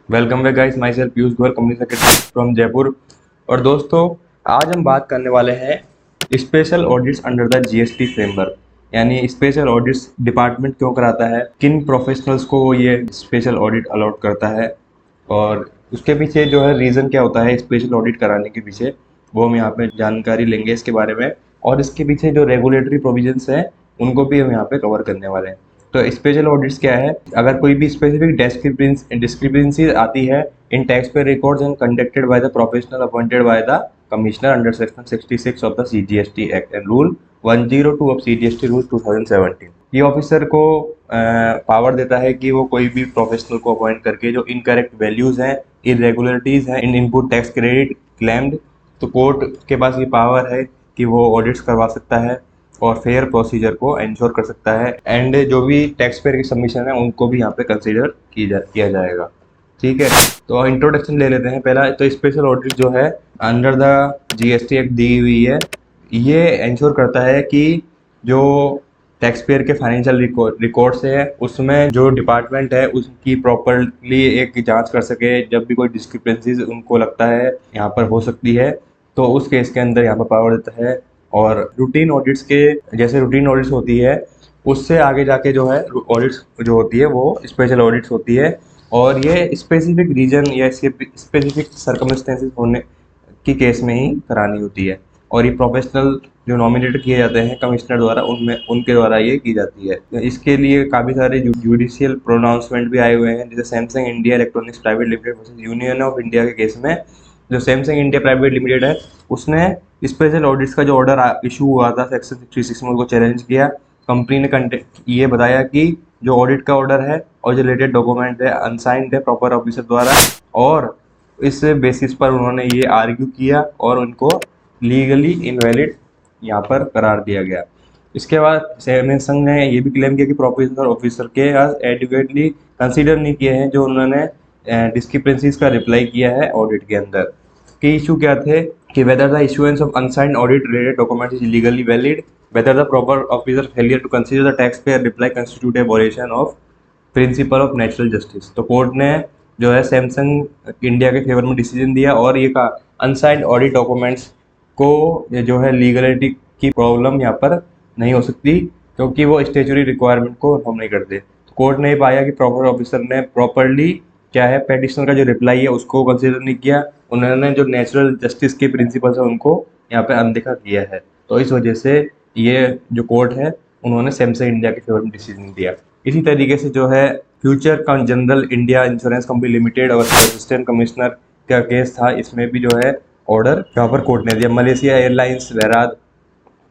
Welcome back guys, my self Piyush Goyal, company secretary from Jaipur. और दोस्तों, आज हम बात करने वाले हैं special audits under the GST framework. यानी स्पेशल ऑडिट्स डिपार्टमेंट क्यों कराता है, किन प्रोफेशनल्स को ये स्पेशल ऑडिट अलॉट करता है, और उसके पीछे जो है रीज़न क्या होता है स्पेशल ऑडिट कराने के पीछे, वो हम यहाँ पे जानकारी लेंगे इसके बारे में। और इसके पीछे जो रेगुलेटरी प्रोविजंस हैं उनको भी हम यहाँ पे कवर करने वाले हैं। तो स्पेशल ऑडिट्स क्या है? अगर कोई भी स्पेसिफिक डिस्क्रिपेंसी आती है इन टैक्स पे records and conducted by the professional appointed by the commissioner under section 66 of the CGST act and rule 102 of CGST rule 2017। ये ऑफिसर को पावर देता है कि वो कोई भी प्रोफेशनल को अपॉइंट करके जो इनकरेक्ट वैल्यूज हैं, इरेगुलरिटीज हैं इन इनपुट टैक्स क्रेडिट क्लेम्ड, तो कोर्ट के पास ये पावर है कि वो ऑडिट्स करवा सकता है और फेयर प्रोसीजर को इंश्योर कर सकता है। एंड जो भी टैक्स पेयर की सबमिशन है उनको भी यहाँ पे कंसीडर किया जाएगा। ठीक है, तो इंट्रोडक्शन ले लेते हैं। पहला तो स्पेशल ऑडिट जो है अंडर द जीएसटी एक्ट दी हुई है, ये इंश्योर करता है कि जो टैक्स पेयर के फाइनेंशियल रिकॉर्ड्स है उसमें जो डिपार्टमेंट है उसकी प्रॉपरली एक जांच कर सके। जब भी कोई डिस्क्रिपेंसीज उनको लगता है यहाँ पर हो सकती है तो उस केस के अंदर यहाँ पर पावर देता है। और रूटीन ऑडिट्स के जैसे रूटीन ऑडिट्स होती है उससे आगे जाके जो है ऑडिट्स जो होती है वो स्पेशल ऑडिट्स होती है। और ये स्पेसिफिक रीजन या स्पेसिफिक सर्कमस्टेंसेस होने की केस में ही करानी होती है। और ये प्रोफेशनल जो नॉमिनेट किए जाते हैं कमिश्नर द्वारा उनमें उनके द्वारा ये की जाती है। इसके लिए काफ़ी सारे जुडिशियल प्रोनाउंसमेंट भी आए हुए हैं, जैसे Samsung India electronics private limited versus union of India के केस में जो सैमसंग इंडिया प्राइवेट लिमिटेड है उसने स्पेशल ऑडिट्स का जो ऑर्डर इशू हुआ था सेक्शन 36 में उसको चैलेंज किया। कंपनी ने ये बताया कि जो ऑडिट का ऑर्डर है और जो रिलेटेड डॉक्यूमेंट है अनसाइंड है प्रॉपर ऑफिसर द्वारा, और इस बेसिस पर उन्होंने ये आर्ग्यू किया और उनको लीगली इनवैलिड यहाँ पर करार दिया गया। इसके बाद सैमसंग ने ये भी क्लेम किया कि प्रोफेशनल ऑफिसर के एडुकेटली कंसीडर नहीं किए हैं जो उन्होंने डिस्क्रिपेंसीज का रिप्लाई किया है ऑडिट के अंदर। के इशू क्या थे कि whether the issuance of unsigned audit related document is legally valid, whether the proper officer failure to consider the tax payer reply constitute a violation of principle of natural justice. तो court ने जो है Samsung India के favour में decision दिया और ये कहा अनसाइंड ऑडिट डॉक्यूमेंट्स को जो है लीगलिटी की प्रॉब्लम यहाँ पर नहीं हो सकती क्योंकि वो स्टेचुरी रिक्वायरमेंट को हम नहीं करते। तो कोर्ट ने पाया कि प्रॉपर ऑफिसर ने प्रॉपरली क्या है पेटिशनर का जो रिप्लाई है उसको कंसिडर नहीं किया, उन्होंने जो नेचुरल जस्टिस के प्रिंसिपल्स है उनको यहाँ पे अनदेखा किया है। तो इस वजह से ये जो कोर्ट है उन्होंने सैमसंग इंडिया के फेवर में डिसीजन दिया। इसी तरीके से जो है future general India insurance company limited और असिस्टेंट कमिश्नर का केस था, इसमें भी जो है ऑर्डर यहाँ पर कोर्ट ने दिया। Malaysia Airlines versus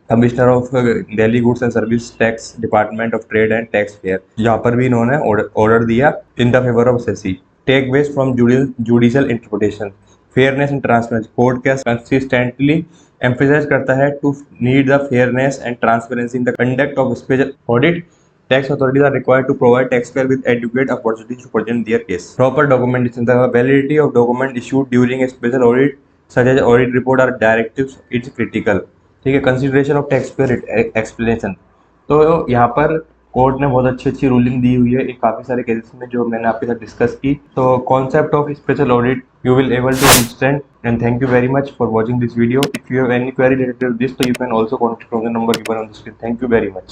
commissioner of Delhi goods and service tax department of trade and tax fair, यहाँ पर भी इन्होंने ऑर्डर दिया in the favour of assessee takeaways from judicial interpretation fairness and transparency. Court क्या consistently emphasise करता है to need the fairness and transparency in the conduct of special audit. Tax authorities are required to provide taxpayer with adequate opportunities to present their case. Proper documentation, the validity of document issued during a special audit, such as audit report or directives, is critical. ठीक है, consideration of tax payer explanation. तो यहाँ पर court ने बहुत अच्छी ruling दी हुई है इन काफ़ी सारे केसेस में जो मैंने आपके साथ डिस्कस की। तो concept of special audit you will able to understand, and thank you very much for watching this video. If you have any query related to this, so you can also contact from the number given on the screen. Thank you very much.